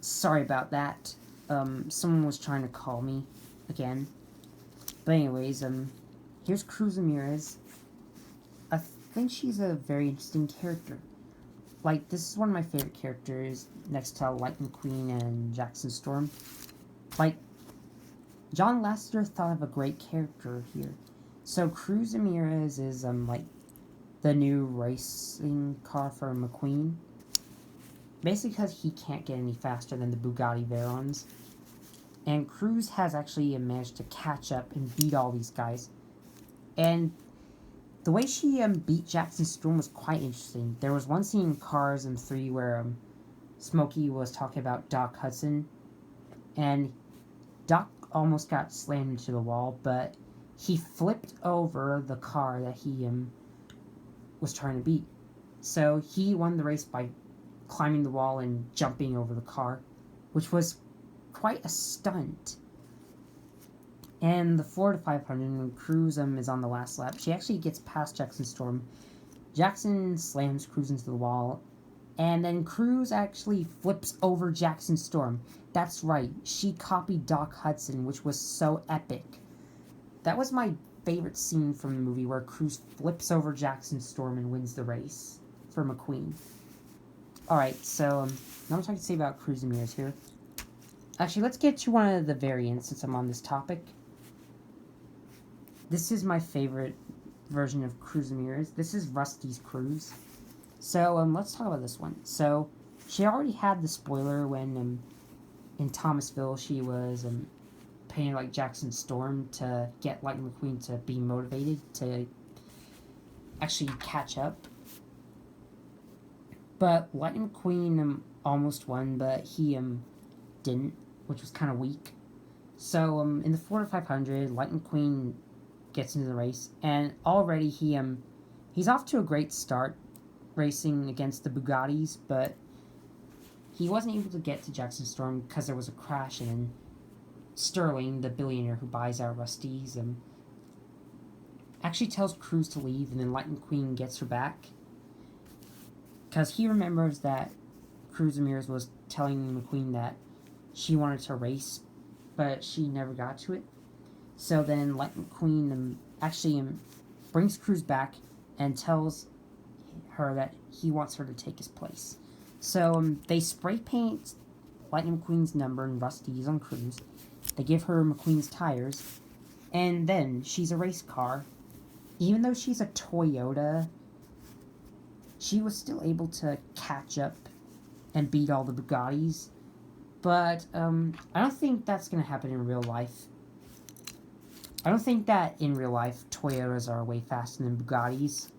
Sorry about that. Someone was trying to call me again. But anyways, here's Cruz Ramirez. I think she's a very interesting character. Like, this is one of my favorite characters next to Lightning McQueen and Jackson Storm. Like, John Lasseter thought of a great character here. So Cruz Ramirez is like the new racing car for McQueen. Basically because he can't get any faster than the Bugatti Veyrons. And Cruz has actually managed to catch up and beat all these guys. And the way she beat Jackson Storm was quite interesting. There was one scene in Cars 3 where Smokey was talking about Doc Hudson. And Doc almost got slammed into the wall, but he flipped over the car that he was trying to beat. So he won the race by climbing the wall and jumping over the car, which was quite a stunt. And the 4 to 500, and Cruz is on the last lap. She actually gets past Jackson Storm. Jackson slams Cruz into the wall, and then Cruz actually flips over Jackson Storm. That's right, she copied Doc Hudson, which was so epic. That was my favorite scene from the movie, where Cruz flips over Jackson Storm and wins the race for McQueen. Alright, so not much I can say about Cruz Ramirez here. Actually, let's get to one of the variants since I'm on this topic. This is my favorite version of Cruz Ramirez. This is Rusty's Cruz. So, let's talk about this one. So, she already had the spoiler when, in Thomasville, she was, painted like Jackson Storm to get Lightning McQueen to be motivated to actually catch up. But Lightning McQueen, almost won, but he, didn't, which was kind of weak. So, in the 4 to 500, Lightning McQueen gets into the race, and already he's off to a great start racing against the Bugattis, but he wasn't able to get to Jackson Storm because there was a crash, and Sterling, the billionaire who buys out Rusty's, actually tells Cruz to leave, and then Lightning McQueen gets her back because he remembers that Cruz Ramirez was telling McQueen that she wanted to race, but she never got to it. So then Lightning McQueen actually brings Cruz back and tells her that he wants her to take his place. So they spray paint Lightning McQueen's number and Rusty's on Cruz. They give her McQueen's tires, and then she's a race car. Even though she's a Toyota, she was still able to catch up and beat all the Bugattis. But I don't think that's going to happen in real life. I don't think that in real life Toyotas are way faster than Bugattis.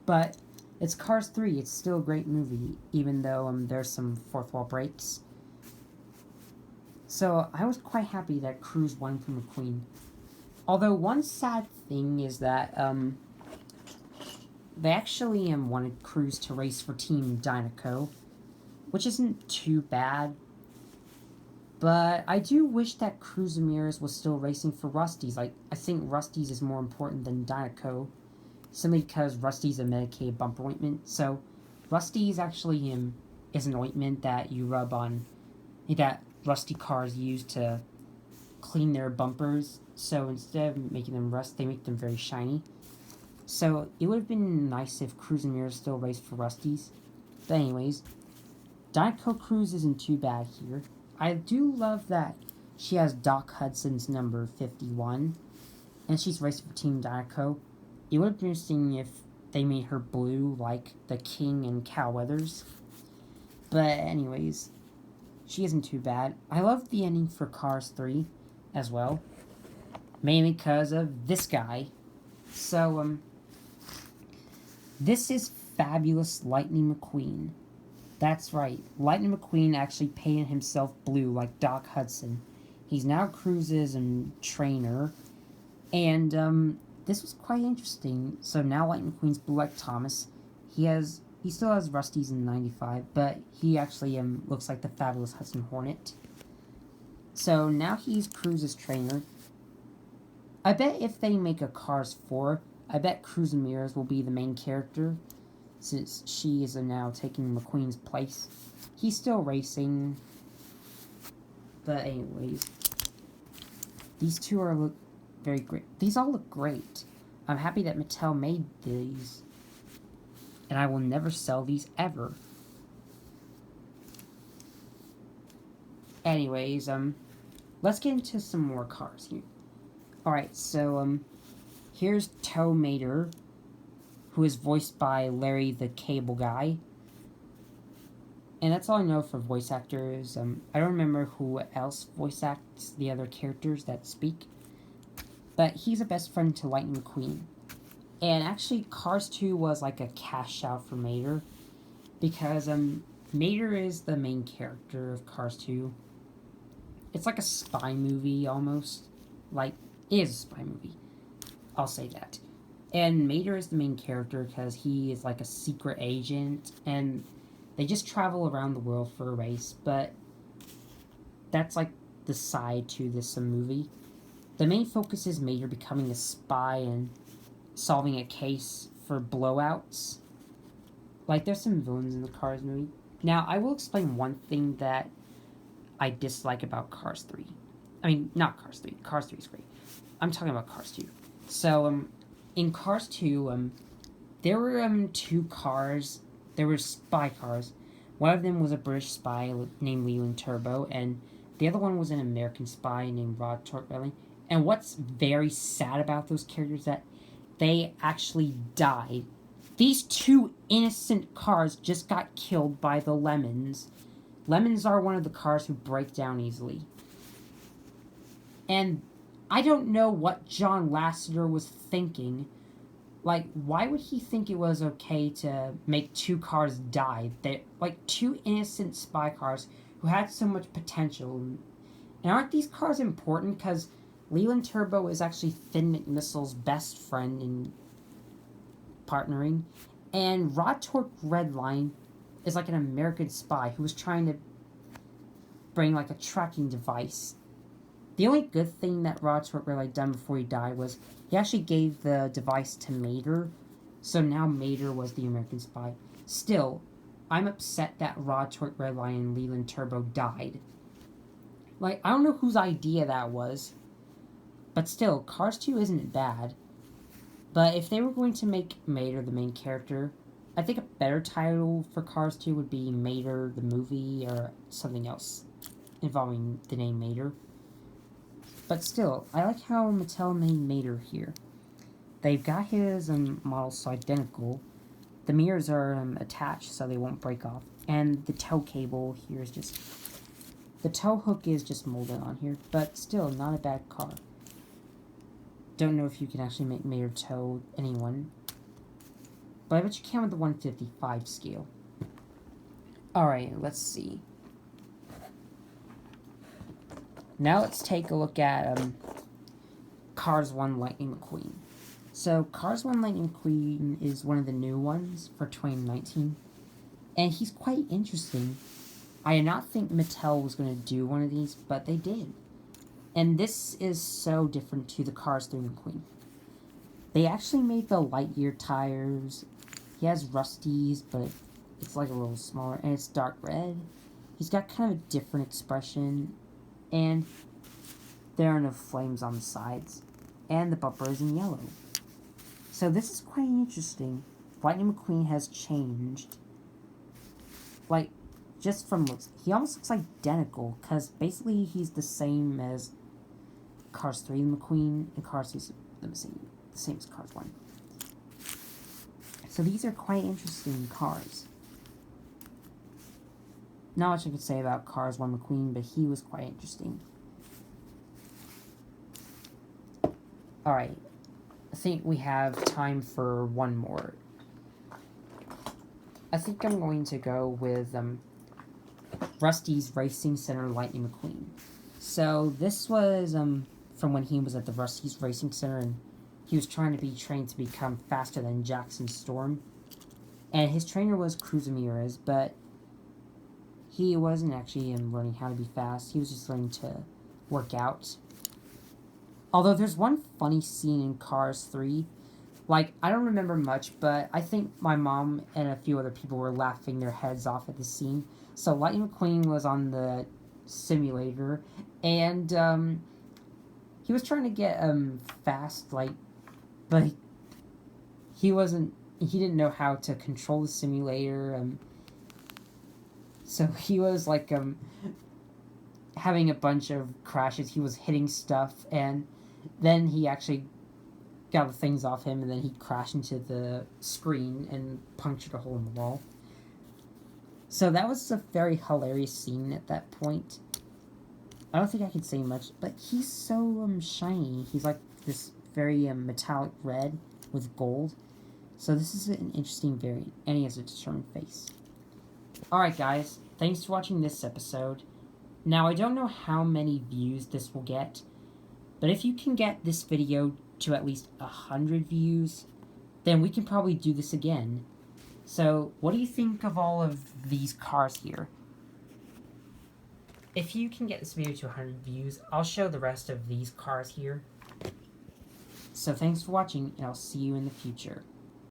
But it's Cars 3. It's still a great movie, even though there's some fourth wall breaks. So I was quite happy that Cruz won from McQueen. Although one sad thing is that they actually wanted Cruz to race for Team Dynaco, which isn't too bad. But I do wish that Cruz Ramirez was still racing for Rusty's. Like, I think Rusty's is more important than Dynaco, simply because Rusty's a Medicaid bumper ointment. So Rusty's actually is an ointment that you rub on, that Rusty cars use to clean their bumpers. So instead of making them rust, they make them very shiny. So it would have been nice if Cruz Ramirez still raced for Rusty's. But anyways, Dynaco Cruz isn't too bad here. I do love that she has Doc Hudson's number 51, and she's racing for Team Dynaco. It would have been interesting if they made her blue like the King and Cal Weathers. But anyways, she isn't too bad. I love the ending for Cars 3 as well, mainly because of this guy. So, this is Fabulous Lightning McQueen. That's right, Lightning McQueen actually painted himself blue like Doc Hudson. He's now Cruz's trainer, and this was quite interesting. So now Lightning McQueen's blue like Thomas. He still has Rusty's in 95, but he actually looks like the Fabulous Hudson Hornet. So now he's Cruz's trainer. I bet if they make a Cars 4, I bet Cruz Ramirez will be the main character, since she is now taking McQueen's place. He's still racing, but anyways, these two look very great. These all look great. I'm happy that Mattel made these, and I will never sell these ever. Anyways, let's get into some more cars here. Alright, so, here's Tow Mater, who is voiced by Larry the Cable Guy. And that's all I know for voice actors. I don't remember who else voice acts the other characters that speak. But he's a best friend to Lightning McQueen. And actually, Cars 2 was like a cash out for Mater. Because, Mater is the main character of Cars 2. It's like a spy movie, almost. Like, it is a spy movie. I'll say that. And Mater is the main character because he is like a secret agent. And they just travel around the world for a race. But that's like the side to this movie. The main focus is Mater becoming a spy and solving a case for blowouts. Like, there's some villains in the Cars movie. Now, I will explain one thing that I dislike about Cars 3. I mean, not Cars 3. Cars 3 is great. I'm talking about Cars 2. So, in Cars 2, there were, 2 cars. There were spy cars. One of them was a British spy named Leland Turbo, and the other one was an American spy named Rod Tortorelli. And what's very sad about those characters is that they actually died. These 2 innocent cars just got killed by the Lemons. Lemons are one of the cars who break down easily. And I don't know what John Lasseter was thinking. Like, why would he think it was okay to make 2 cars die? Like, 2 innocent spy cars who had so much potential. And aren't these cars important? Because Leland Turbo is actually Finn McMissile's best friend in partnering. And Rod Torque Redline is like an American spy who was trying to bring like a tracking device. The only good thing that Rod Torque Redline done before he died was he actually gave the device to Mater. So now Mater was the American spy. Still, I'm upset that Rod Torque Redline and Leland Turbo died. Like, I don't know whose idea that was. But still, Cars 2 isn't bad. But if they were going to make Mater the main character, I think a better title for Cars 2 would be Mater the Movie or something else involving the name Mater. But still, I like how Mattel made Mater here. They've got his models so identical. The mirrors are attached so they won't break off. And the tow cable here is just... The tow hook is just molded on here. But still, not a bad car. Don't know if you can actually make Mater tow anyone. But I bet you can with the 155 scale. Alright, let's see. Now let's take a look at Cars 1 Lightning McQueen. So, Cars 1 Lightning McQueen is one of the new ones for 2019. And he's quite interesting. I did not think Mattel was going to do one of these, but they did. And this is so different to the Cars 3 McQueen. They actually made the Lightyear tires. He has Rusties, but it's like a little smaller, and it's dark red. He's got kind of a different expression, and there are no flames on the sides, and the bumper is in yellow. So this is quite interesting. Lightning McQueen has changed. Like, just from looks, he almost looks identical, because basically he's the same as Cars 3 McQueen, and Cars 2 the same as Cars 1. So these are quite interesting cars. Not much I could say about Cars 1 McQueen, but he was quite interesting. Alright, I think we have time for one more. I think I'm going to go with Rusty's Racing Center Lightning McQueen. So this was from when he was at the Rusty's Racing Center, and he was trying to be trained to become faster than Jackson Storm. And his trainer was Cruz Ramirez, but he wasn't actually learning how to be fast. He was just learning to work out. Although there's one funny scene in Cars 3 Like, I don't remember much, but I think my mom and a few other people were laughing their heads off at the scene. So Lightning McQueen was on the simulator, and he was trying to get fast, like, but he wasn't. He didn't know how to control the simulator. So he was like having a bunch of crashes. He was hitting stuff, and then he actually got the things off him, and then he crashed into the screen and punctured a hole in the wall. So that was a very hilarious scene at that point. I don't think I can say much, but he's so shiny. He's like this very metallic red with gold. So this is an interesting variant, and he has a determined face. Alright guys, thanks for watching this episode. Now I don't know how many views this will get, but if you can get this video to at least 100 views, then we can probably do this again. So what do you think of all of these cars here? If you can get this video to 100 views, I'll show the rest of these cars here. So thanks for watching, and I'll see you in the future.